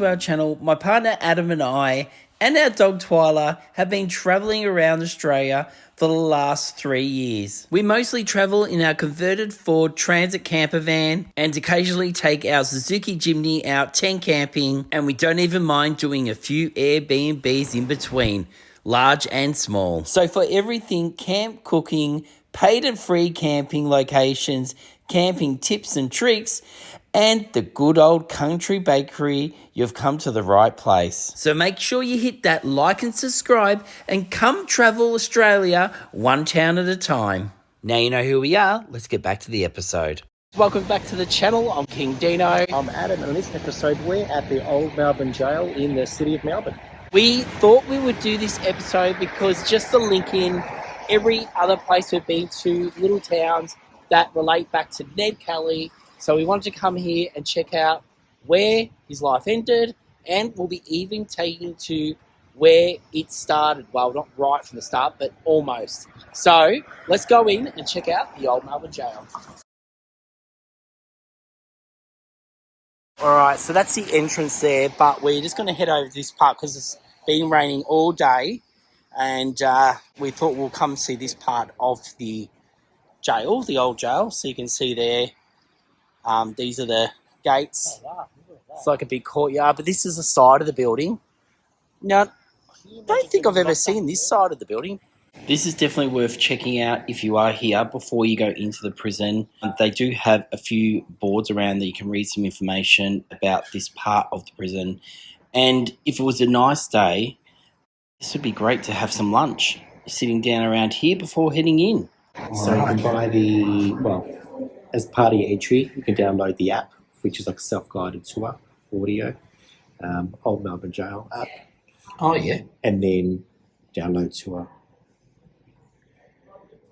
to our channel, my partner Adam and I and our dog Twyla have been travelling around Australia for the last 3 years. We mostly travel in our converted Ford Transit camper van and occasionally take our Suzuki Jimny out tent camping, and we don't even mind doing a few Airbnbs in between, large and small. So for everything camp cooking, paid and free camping locations, camping tips and tricks, and the good old country bakery, you've come to the right place. So make sure you hit that like and subscribe and come travel Australia one town at a time. Now you know who we are, let's get back to the episode. Welcome back to the channel. I'm King Dino. I'm Adam, and in this episode we're at the Old Melbourne Gaol in the city of Melbourne. We thought we would do this episode because just to link in every other place we've been to, little towns that relate back to Ned Kelly. So we wanted to come here and check out where his life ended, and we'll be even taking to where it started. Well, not right from the start, but almost. So let's go in and check out the Old Melbourne Gaol. All right, so that's the entrance there, but we're just going to head over to this part because it's been raining all day, and we thought we'll come see this part of the jail, the old jail. So you can see there, these are the gates. Oh, wow. It's like a big courtyard, but this is the side of the building. Now, I don't think I've ever seen this side of the building. This is definitely worth checking out if you are here before you go into the prison. They do have a few boards around that you can read some information about this part of the prison. And if it was a nice day, this would be great to have some lunch, sitting down around here before heading in. So you can buy as part of your entry, you can download the app, which is like a self-guided tour, audio, Old Melbourne Gaol app. Oh, yeah. And then download tour.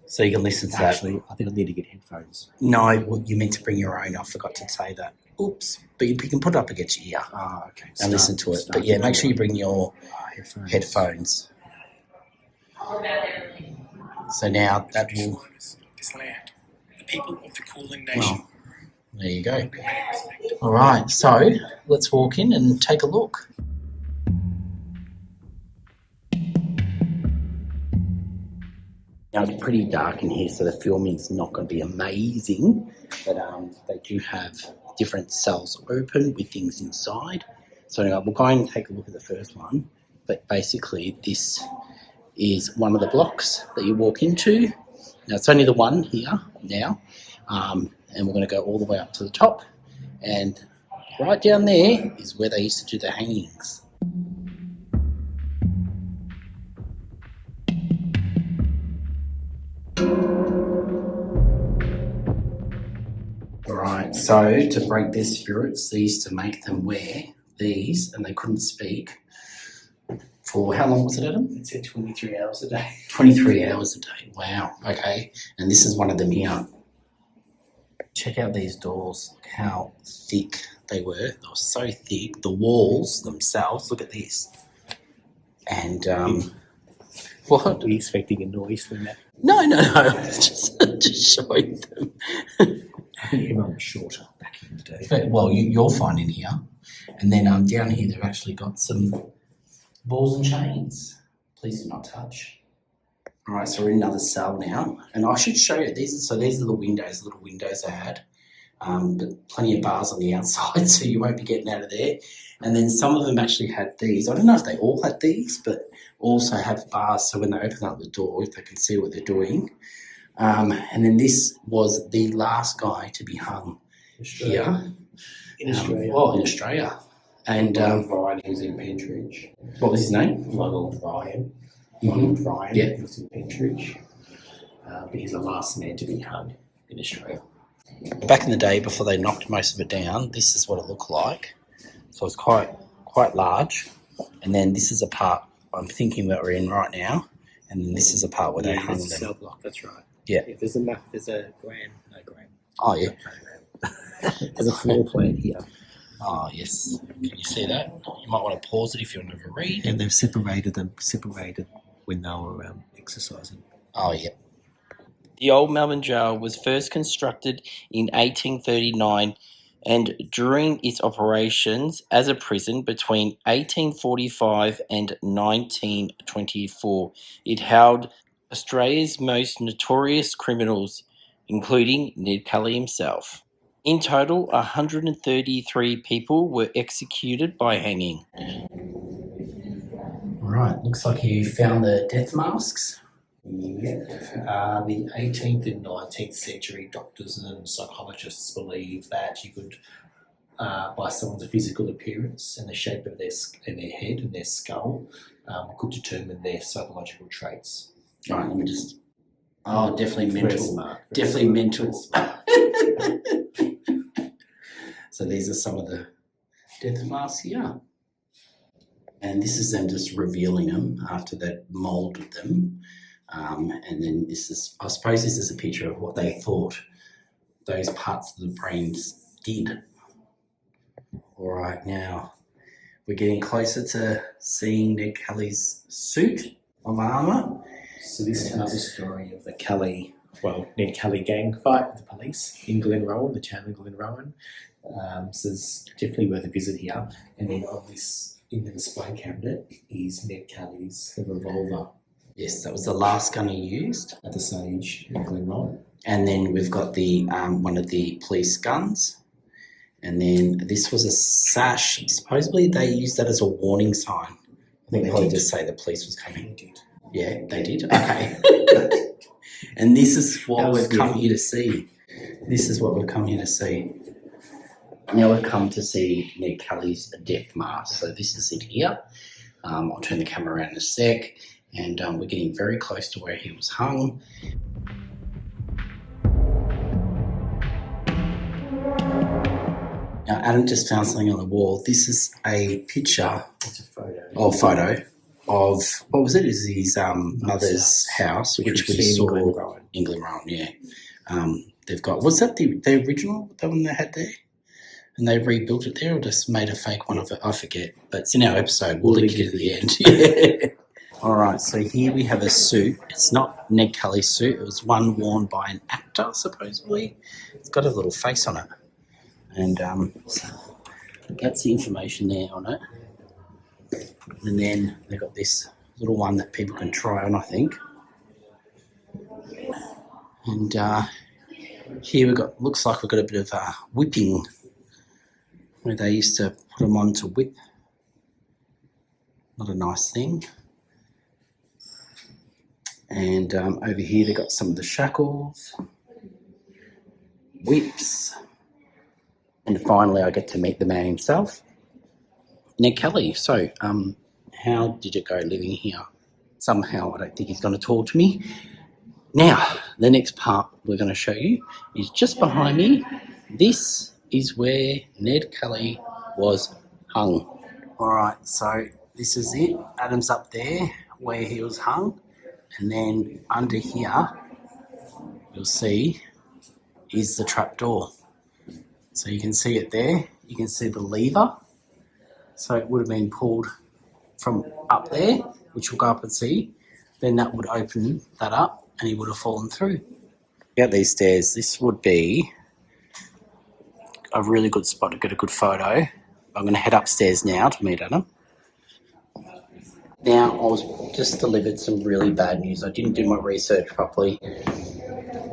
So you can listen to that. Actually, I think I need to get headphones. No, well, you meant to bring your own. I forgot to say that. Oops. But you can put it up against your ear. Oh, okay. And listen to it. But yeah, make sure you bring your headphones. So now that will... This land, the people of the Kulin Nation. Well, there you go. All right, so let's walk in and take a look. Now it's pretty dark in here, so the filming's not going to be amazing, but they do have different cells open with things inside. So anyway, we'll go and take a look at the first one, but basically this is one of the blocks that you walk into. Now, it's only the one here now, and we're going to go all the way up to the top, and right down there is where they used to do the hangings. Right, so to break their spirits, they used to make them wear these, and they couldn't speak. For how long was it, Adam? It said 23 hours a day. 23 hours a day. Wow. Okay. And this is one of them here. Check out these doors. Look how thick they were. They were so thick. The walls themselves, look at this. And, what? Were you expecting a noise from that? No. just showing them. I think everyone was shorter back in the day. But, well, you're fine in here. And then down here, they've actually got some balls and chains. Please do not touch. All right, so we're in another cell now, and I should show you these. So these are the windows, little windows they had, but plenty of bars on the outside, so you won't be getting out of there. And then some of them actually had these. I don't know if they all had these, but also have bars, so when they open up the door, they can see what they're doing. And then this was the last guy to be hung here in Australia. In Australia. And Ryan was in Beveridge. What was his name? Ryan. Mm-hmm. Ryan Yeah. was in Beveridge. But he's the last man to be hung in Australia. Back in the day, before they knocked most of it down, this is what it looked like. So it's quite large. And then this is a part I'm thinking that we're in right now. And then this is a part where they hung them. Cell block, that's right. Yeah. If there's a gram. Oh, yeah. There's a floor plan here. Oh, yes. Can you see that? You might want to pause it if you want to have a read. And they've separated when they were exercising. Oh, yeah. The Old Melbourne Gaol was first constructed in 1839 and during its operations as a prison between 1845 and 1924, it held Australia's most notorious criminals, including Ned Kelly himself. In total, 133 people were executed by hanging. Right, looks like you found the death masks. Yeah. The 18th and 19th century doctors and psychologists believe that you could, by someone's physical appearance and the shape of their head and their skull, could determine their psychological traits. Right, let me just. Oh, definitely Very mental. smart. Definitely mental. So these are some of the death masks here. And this is them just revealing them after they've moulded them. And then this is, I suppose this is a picture of what they thought those parts of the brains did. All right, now we're getting closer to seeing Ned Kelly's suit of armour. So this tells the story of the Ned Kelly gang fight with the police in Glenrowan, the town of Glenrowan. So it's definitely worth a visit here. And then on this, in the display cabinet, is Ned Kelly's revolver. Yes, that was the last gun he used. At the Seige in Glenrowan. And then we've got the one of the police guns. And then this was a sash. Supposedly they used that as a warning sign. I think they probably just say the police was coming. They did. Yeah, they did. Okay. And this is what we've come here to see. This is what we've come here to see. Now we've come to see Ned Kelly's death mask. So this is it here. I'll turn the camera around in a sec. And we're getting very close to where he was hung. Now, Adam just found something on the wall. This is a picture. It's a photo. Photo of, what was it? Is his mother's house, which we saw in Glenrowan, yeah. They've got, was that the original, the one they had there? And they rebuilt it there or just made a fake one of it? I forget. But it's in our episode. We'll link it at the end. Yeah. All right, so here we have a suit. It's not Ned Kelly's suit. It was one worn by an actor, supposedly. It's got a little face on it. And that's the information there on it. And then they've got this little one that people can try on, I think. And here we've got, looks like we've got a bit of whipping, where they used to put them on to whip. Not a nice thing. And over here they've got some of the shackles, whips, and finally I get to meet the man himself, Ned Kelly. So how did it go living here? Somehow I don't think he's going to talk to me. Now, the next part we're going to show you is just behind me. This is where Ned Kelly was hung. All right, so this is it. Adam's up there where he was hung. And then under here, you'll see, is the trapdoor. So you can see it there. You can see the lever. So it would have been pulled from up there, which we'll go up and see. Then that would open that up and he would have fallen through. At these stairs, this would be a really good spot to get a good photo. I'm going to head upstairs now to meet Adam. Now, I was just delivered some really bad news. I didn't do my research properly.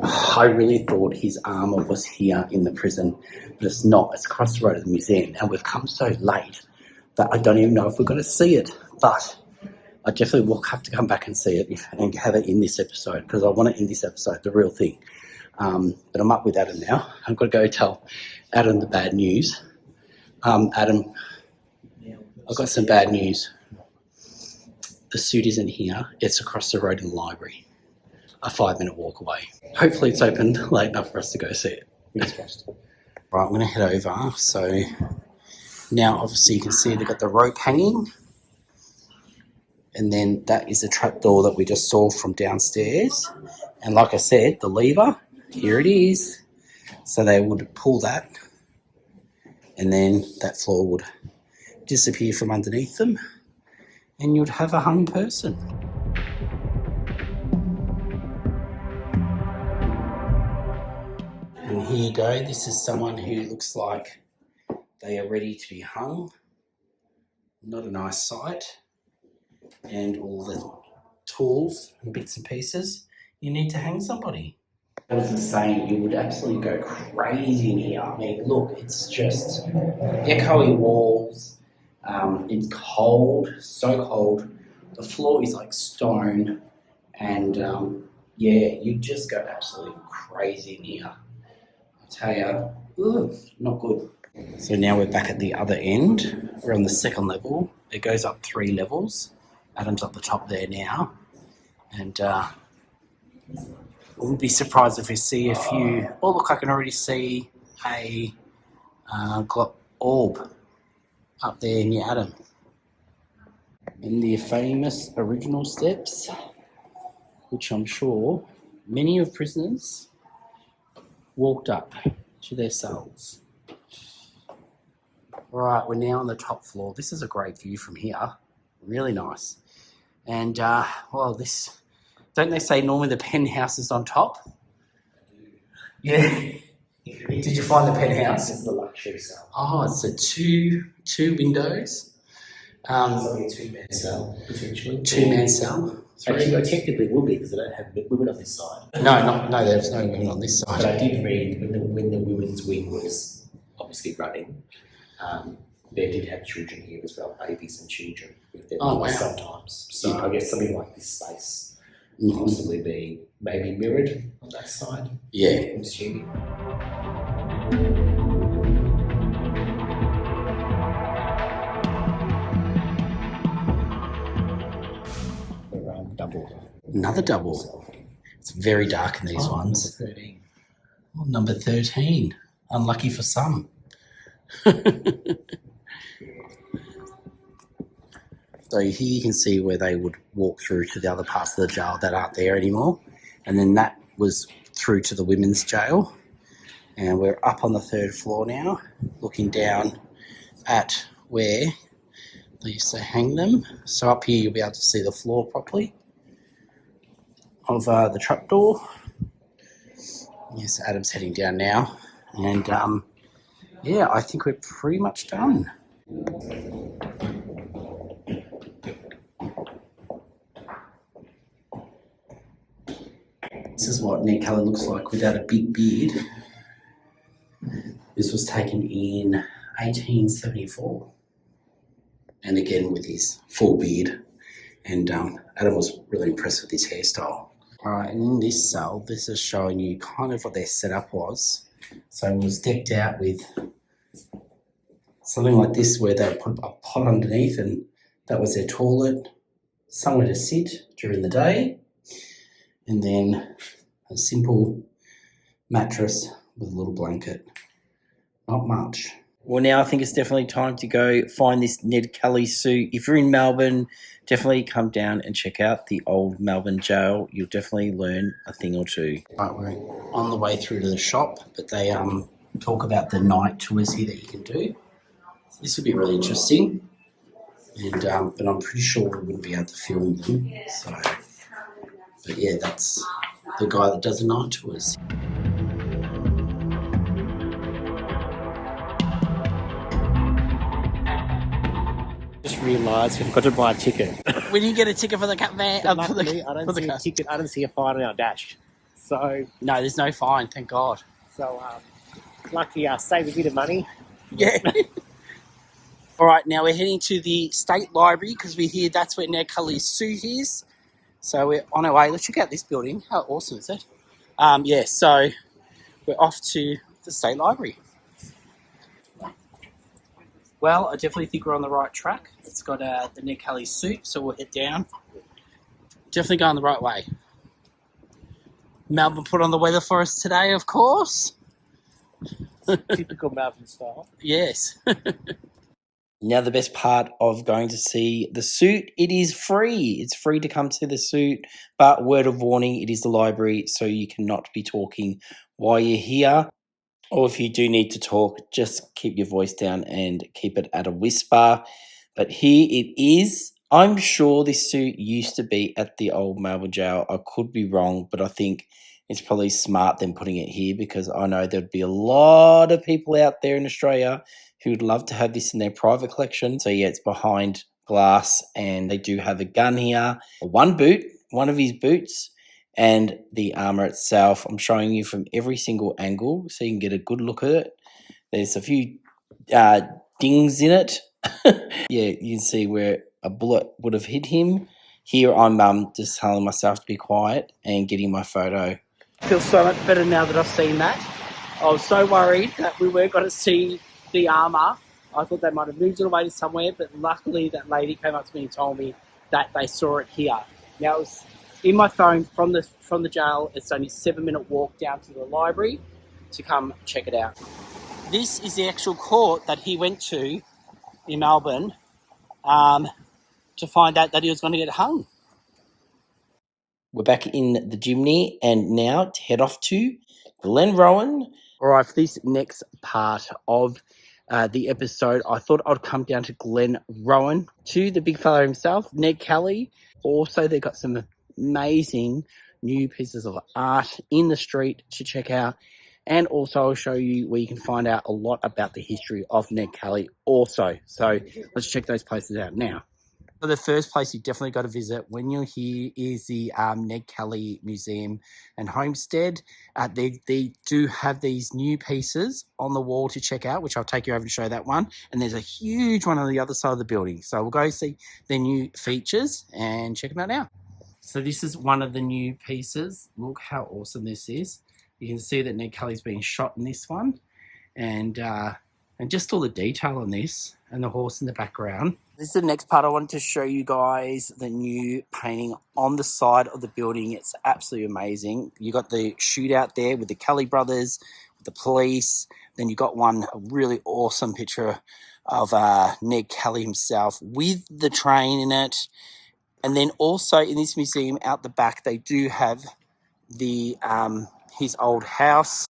I really thought his armour was here in the prison, but it's not. It's across the road at the museum, and we've come so late that I don't even know if we're going to see it. But I definitely will have to come back and see it and have it in this episode, because I want it in this episode, the real thing. But I'm up with Adam now. I've got to go tell Adam the bad news. Adam, I've got some bad news. The suit isn't here. It's across the road in the library. A 5-minute walk away. Hopefully it's open late enough for us to go see it. Right, I'm going to head over. So now obviously you can see they've got the rope hanging. And then that is the trapdoor that we just saw from downstairs. And like I said, the lever, here it is. So they would pull that. And then that floor would disappear from underneath them. And you'd have a hung person. And here you go. This is someone who looks like they are ready to be hung. Not a nice sight. And all the tools and bits and pieces. You need to hang somebody. I was just saying, you would absolutely go crazy in here. I mean, look, it's just echoey walls. It's cold, so cold. The floor is like stone. And yeah, you just go absolutely crazy in here. I tell you, not good. So now we're back at the other end. We're on the second level. It goes up 3 levels. Adam's up the top there now. And I wouldn't be surprised if we see a few... Oh, look, I can already see a orb up there near Adam. And the famous original steps, which I'm sure many of prisoners walked up to their cells. Right, we're now on the top floor. This is a great view from here. Really nice. And, well, this... Don't they say normally the penthouse is on top? Yeah. Did you find the penthouse? This is the luxury cell. Oh, it's a two windows. It's only a 2-man cell, potentially. 2-man cell. Actually, I technically will be because I don't have women on this side. No, there's no women on this But side. I did read when the women's wing was obviously running, they did have children here as well, babies and children with them sometimes. So I guess something like this space possibly be maybe mirrored on that side. Yeah. I'm assuming. Double. Another double. It's very dark in these ones. Number 13. Oh, number 13. Unlucky for some. So here you can see where they would walk through to the other parts of the jail that aren't there anymore. And then that was through to the women's jail. And we're up on the 3rd floor now, looking down at where they used to hang them. So up here you'll be able to see the floor properly of the trapdoor. Yes, Adam's heading down now. And yeah, I think we're pretty much done. This is what Ned Kelly looks like without a big beard. This was taken in 1874. And again with his full beard. And Adam was really impressed with his hairstyle. Alright, and in this cell, this is showing you kind of what their setup was. So it was decked out with something like this where they put a pot underneath and that was their toilet, somewhere to sit during the day, and then a simple mattress with a little blanket. Not much. Well, now I think it's definitely time to go find this Ned Kelly suit. If you're in Melbourne, definitely come down and check out the Old Melbourne Gaol. You'll definitely learn a thing or two. Right, we're on the way through to the shop, but they talk about the night tours here that you can do. This would be really interesting, and but I'm pretty sure we wouldn't be able to film them. So, but yeah, that's the guy that does the night tours. Just realised we've got to buy a ticket. When you get a ticket for the cat van, Luckily, I don't see a ticket. I don't see a fine on our dash. So no, there's no fine, thank God. Lucky save a bit of money. Yeah. All right, now we're heading to the State Library because we hear that's where Ned Kelly's suit is. So we're on our way. Let's check out this building. How awesome is it? Yeah, so we're off to the State Library. Well, I definitely think we're on the right track. It's got the Ned Kelly suit, so we'll head down. Definitely going the right way. Melbourne put on the weather for us today, of course. Typical Melbourne style. Yes. Now the best part of going to see the suit, it is free. It's free to come to the suit, but word of warning, it is the library, so you cannot be talking while you're here. Or if you do need to talk, just keep your voice down and keep it at a whisper. But here it is. I'm sure this suit used to be at the Old Melbourne Gaol. I could be wrong, but I think it's probably smart them putting it here, because I know there'd be a lot of people out there in Australia who would love to have this in their private collection. So yeah, it's behind glass, and they do have a gun here, one boot, one of his boots, and the armor itself. I'm showing you from every single angle so you can get a good look at it. There's a few dings in it. Yeah, you can see where a bullet would have hit him. Here I'm just telling myself to be quiet and getting my photo. I feel so much better now that I've seen that. I was so worried that we weren't going to see the armour. I thought they might have moved it away to somewhere, but luckily that lady came up to me and told me that they saw it here. Now, it was in my phone from the jail. It's only a 7-minute walk down to the library to come check it out. This is the actual court that he went to in Melbourne to find out that he was going to get hung. We're back in the Jimny, and now to head off to Glenrowan. All right, for this next part of the episode, I thought I'd come down to Glenrowan to the big fella himself, Ned Kelly. Also, they've got some amazing new pieces of art in the street to check out. And also, I'll show you where you can find out a lot about the history of Ned Kelly also. So let's check those places out now. So the first place you definitely got to visit when you're here is the Ned Kelly Museum and Homestead. They do have these new pieces on the wall to check out, which I'll take you over to show that one. And there's a huge one on the other side of the building. So we'll go see their new features and check them out now. So this is one of the new pieces. Look how awesome this is. You can see that Ned Kelly's been shot in this one. And just all the detail on this and the horse in the background. This is the next part. I wanted to show you guys the new painting on the side of the building. It's absolutely amazing. You got the shootout there with the Kelly brothers, with the police. Then you got one really awesome picture of Ned Kelly himself with the train in it. And then also in this museum out the back, they do have the his old house.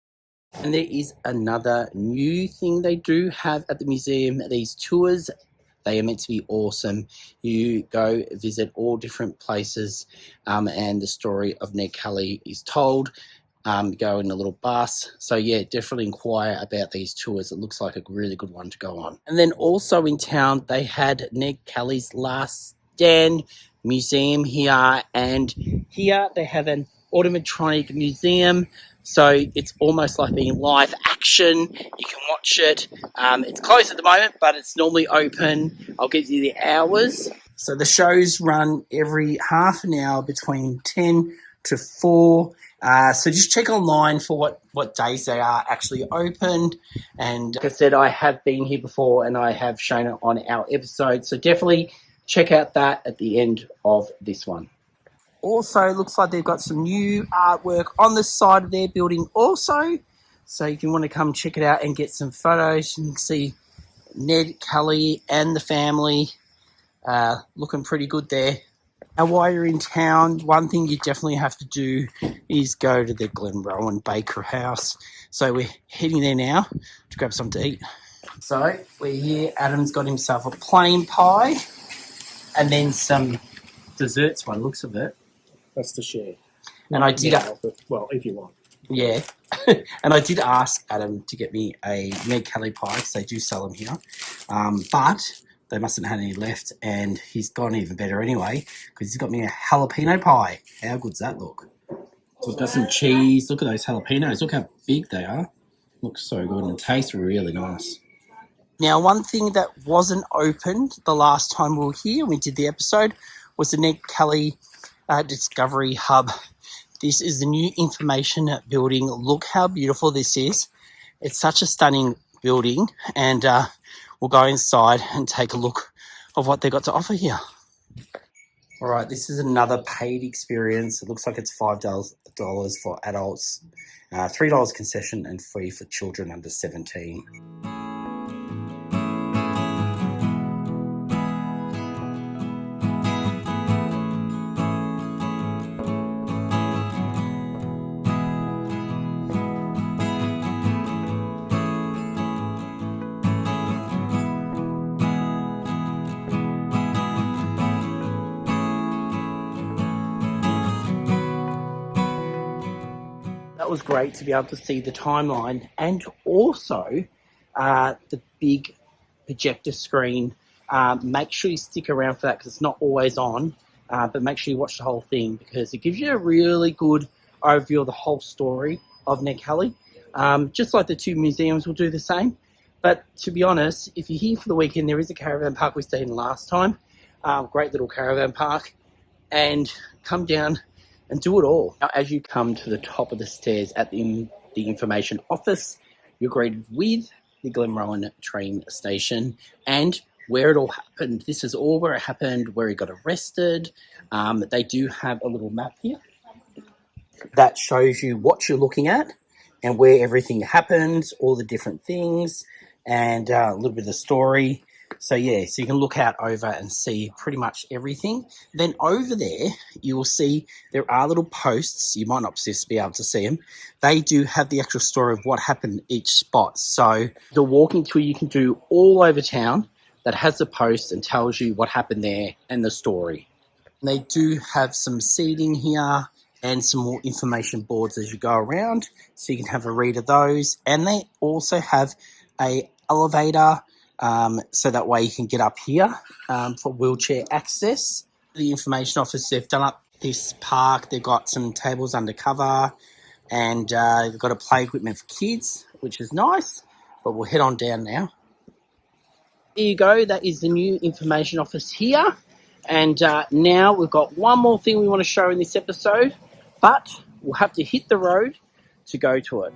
And there is another new thing they do have at the museum. These tours, they are meant to be awesome. You go visit all different places and the story of Ned Kelly is told. Go in a little bus. So yeah, definitely inquire about these tours. It looks like a really good one to go on. And then also in town, they had Ned Kelly's Last Stand museum here. And here they have an automatronic museum. So it's almost like being live action. You can watch it. It's closed at the moment, but it's normally open. I'll give you the hours. So the shows run every half an hour between 10 to 4. So just check online for what days they are actually opened. And like I said, I have been here before and I have shown it on our episode. So definitely check out that at the end of this one. Also, looks like they've got some new artwork on the side of their building also. So you can want to come check it out and get some photos. You can see Ned Kelly and the family looking pretty good there. And while you're in town, one thing you definitely have to do is go to the Glenrowan Baker House. So we're heading there now to grab something to eat. So we're here. Adam's got himself a plain pie and then some desserts by the looks of it. That's the share. And I did, well, if you want. yeah. And I did ask Adam to get me a Ned Kelly pie because they do sell them here. But they mustn't have any left, and he's gone even better anyway because he's got me a jalapeno pie. How good's that look? So it's got some cheese. Look at those jalapenos. Look how big they are. Looks so good and tastes really nice. Now, one thing that wasn't opened the last time we were here and we did the episode was the Ned Kelly Discovery Hub. This is the new information building. Look how beautiful this is. It's such a stunning building, and we'll go inside and take a look of what they've got to offer here. All right, this is another paid experience. It looks like it's $5 for adults, $3 concession, and free for children under 17. was great to be able to see the timeline and also the big projector screen. Make sure you stick around for that because it's not always on, but make sure you watch the whole thing because it gives you a really good overview of the whole story of Ned Kelly. Just like the two museums will do the same. But to be honest, if you're here for the weekend, there is a caravan park we stayed in last time. Great little caravan park. And come down and do it all. Now, as you come to the top of the stairs at the information office, you're greeted with the Glenrowan train station and where it all happened. This is all where it happened, where he got arrested. They do have a little map here that shows you what you're looking at and where everything happened, all the different things, and a little bit of the story. So yeah, so you can look out over and see pretty much everything. Then over there, you will see there are little posts. You might not just be able to see them. They do have the actual story of what happened each spot. So the walking tour you can do all over town that has the posts and tells you what happened there and the story. And they do have some seating here and some more information boards as you go around, so you can have a read of those. And they also have a elevator, so that way you can get up here for wheelchair access. The information office, they've done up this park. They've got some tables undercover, and they've got a play equipment for kids, which is nice. But we'll head on down now. There you go. That is the new information office here. And now we've got one more thing we want to show in this episode, but we'll have to hit the road to go to it.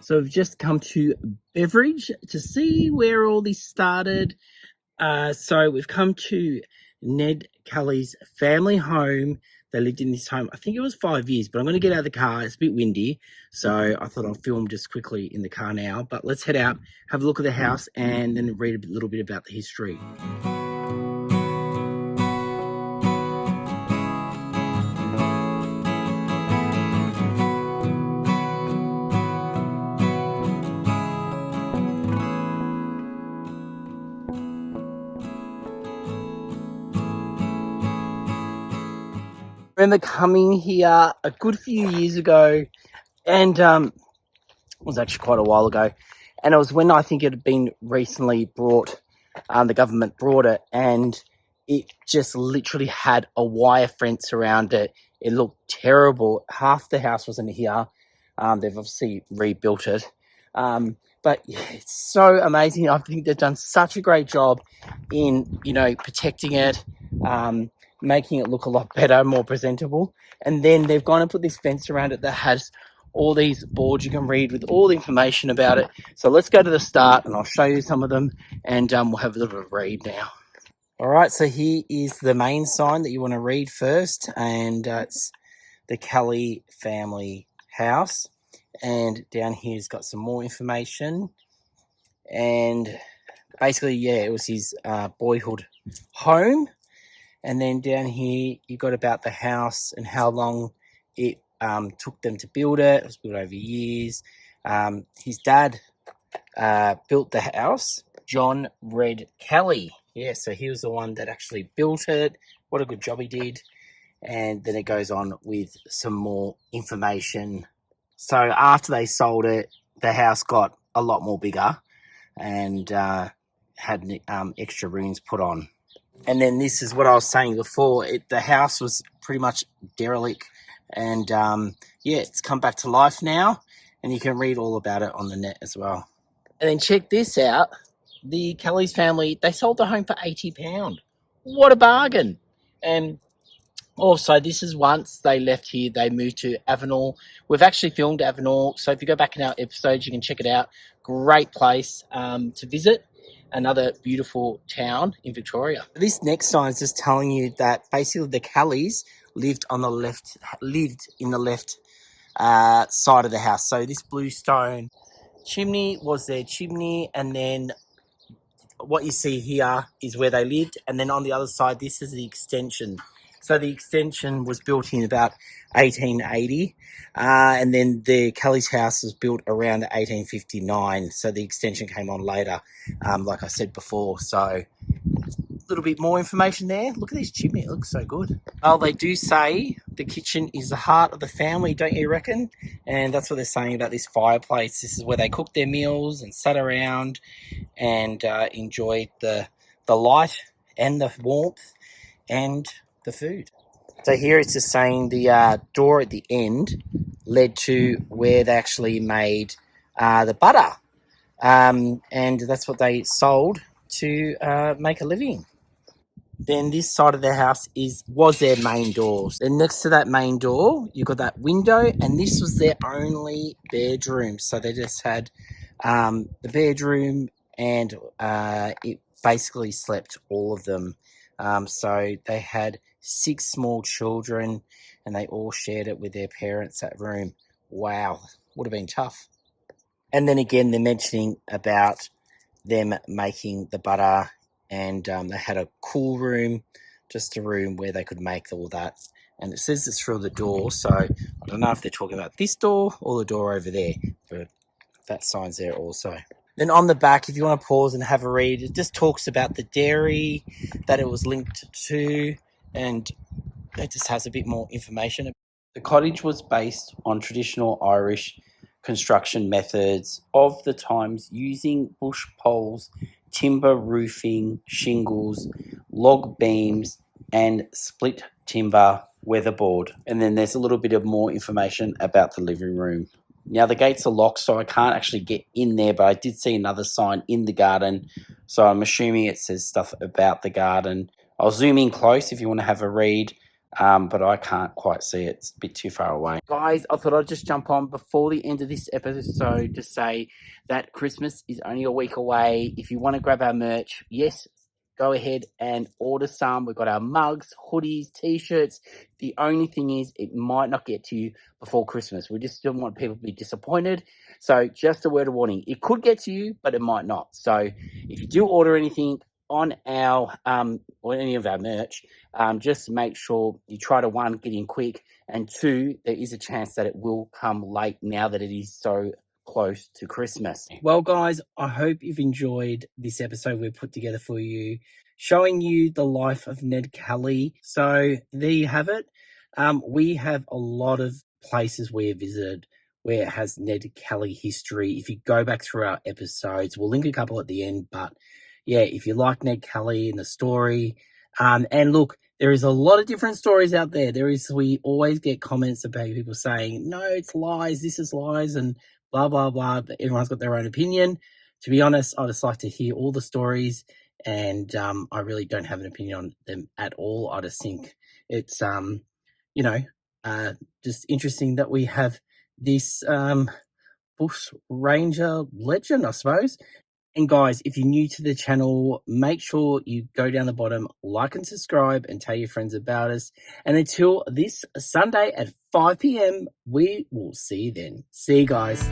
So we've just come to Beveridge to see where all this started. So we've come to Ned Kelly's family home. They lived in this home, I think it was 5 years, but I'm going to get out of the car. It's a bit windy, so I thought I'll film just quickly in the car now. But let's head out, have a look at the house, and then read a little bit about the history. I remember coming here a good few years ago, and it was actually quite a while ago, and it was when I think it had been recently brought, the government brought it, and it just literally had a wire fence around it. It looked terrible. Half the house wasn't here. They've obviously rebuilt it. But yeah, it's so amazing. I think they've done such a great job in, protecting it, making it look a lot better, more presentable. And then they've gone and put this fence around it that has all these boards you can read with all the information about it. So let's go to the start and I'll show you some of them, and we'll have a little bit of a read now. All right, so here is the main sign that you want to read first, and it's the Kelly family house. And down here's got some more information. And basically, yeah, it was his boyhood home. And then down here, you got about the house and how long it took them to build it. It was built over years. His dad built the house, John Red Kelly. Yeah, so he was the one that actually built it. What a good job he did. And then it goes on with some more information. So after they sold it, the house got a lot more bigger and had extra rooms put on. And then this is what I was saying before. The house was pretty much derelict. And yeah, it's come back to life now. And you can read all about it on the net as well. And then check this out. The Kelly's family, they sold the home for £80. What a bargain. And also, this is once they left here, they moved to Avenel. We've actually filmed Avenel. So if you go back in our episodes, you can check it out. Great place to visit. Another beautiful town in Victoria. This next sign is just telling you that basically the Kellys lived in the left side of the house. So this bluestone chimney was their chimney, and then what you see here is where they lived, and then on the other side, this is the extension. So the extension was built in about 1880, and then the Kelly's house was built around 1859. So the extension came on later, like I said before. So a little bit more information there. Look at this chimney; it looks so good. Well, they do say the kitchen is the heart of the family, don't you reckon? And that's what they're saying about this fireplace. This is where they cooked their meals and sat around and enjoyed the light and the warmth and the food. So here it's just saying the door at the end led to where they actually made the butter, and that's what they sold to make a living. Then this side of their house was their main door. Then next to that main door, you got that window, and this was their only bedroom. So they just had the bedroom, and it basically slept all of them. So they had 6 small children, and they all shared it with their parents, that room. Wow, would have been tough. And then again, they're mentioning about them making the butter, and they had a cool room, just a room where they could make all that. And it says it's through the door, so I don't know if they're talking about this door or the door over there, but that sign's there also. Then on the back, if you want to pause and have a read, it just talks about the dairy that it was linked to, and it just has a bit more information. The cottage was based on traditional Irish construction methods of the times, using bush poles, timber roofing, shingles, log beams, and split timber weatherboard. And then there's a little bit of more information about the living room. Now, the gates are locked, so I can't actually get in there, but I did see another sign in the garden, so I'm assuming it says stuff about the garden. I'll zoom in close if you want to have a read, but I can't quite see it. It's a bit too far away. Guys, I thought I'd just jump on before the end of this episode to say that Christmas is only a week away. If you want to grab our merch, yes, go ahead and order some. We've got our mugs, hoodies, t-shirts. The only thing is it might not get to you before Christmas. We just don't want people to be disappointed. So just a word of warning. It could get to you, but it might not. So if you do order anything on our or any of our merch, just make sure you try to, 1, get in quick, and 2, there is a chance that it will come late now that it is so close to Christmas. Well, guys, I hope you've enjoyed this episode we've put together for you, showing you the life of Ned Kelly. So there you have it. We have a lot of places we have visited where it has Ned Kelly history. If you go back through our episodes, we'll link a couple at the end, but yeah, if you like Ned Kelly and the story, and look, there is a lot of different stories out there. We always get comments about people saying, no, it's lies, this is lies, and blah, blah, blah. But everyone's got their own opinion. To be honest, I just like to hear all the stories, and I really don't have an opinion on them at all. I just think it's, just interesting that we have this Bushranger legend, I suppose. And guys, if you're new to the channel, make sure you go down the bottom, like and subscribe, and tell your friends about us. And until this Sunday at 5 p.m, we will see you then. See you guys.